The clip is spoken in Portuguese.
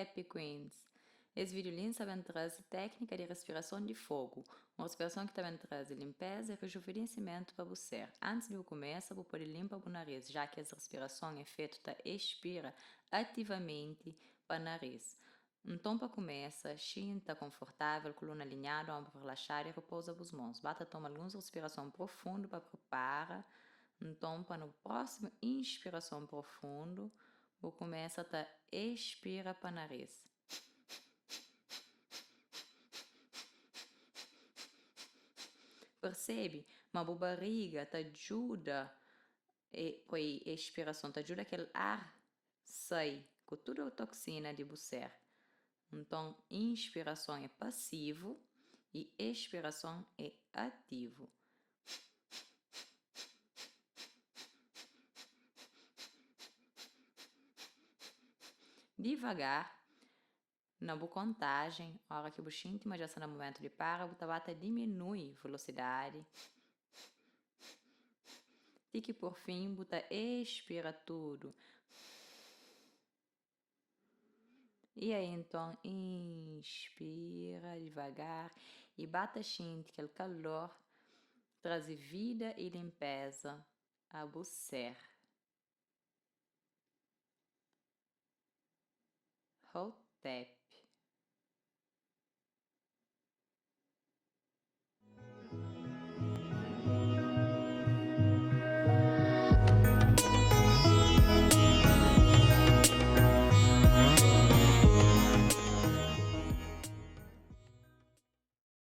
Hotep Queens. Esse vídeo lindo também traz técnica de respiração de fogo, uma respiração que também traz limpeza e rejuvenescimento para você. Antes de começar, vou poder limpar o nariz, já que essa respiração é feita expira ativamente para o nariz. Então, para começar, sinta confortável, coluna alinhada, ombro relaxado e repousa as mãos. Bata toma algumas respirações profundas para preparar. Então, para no próximo inspiração profundo, vou começar a expira para o nariz. Percebe? Mas a barriga te ajuda, com a expiração, te ajuda aquele ar sair com toda a toxina de você. Então, inspiração é passivo e expiração é ativo. Devagar, na boa contagem, a hora que o sente, mas já está no momento de parar, o tabata diminui a velocidade. E que por fim, bota expira tudo. E aí, então, inspira devagar e bata sente aquele calor, traz vida e limpeza a você. Hotep.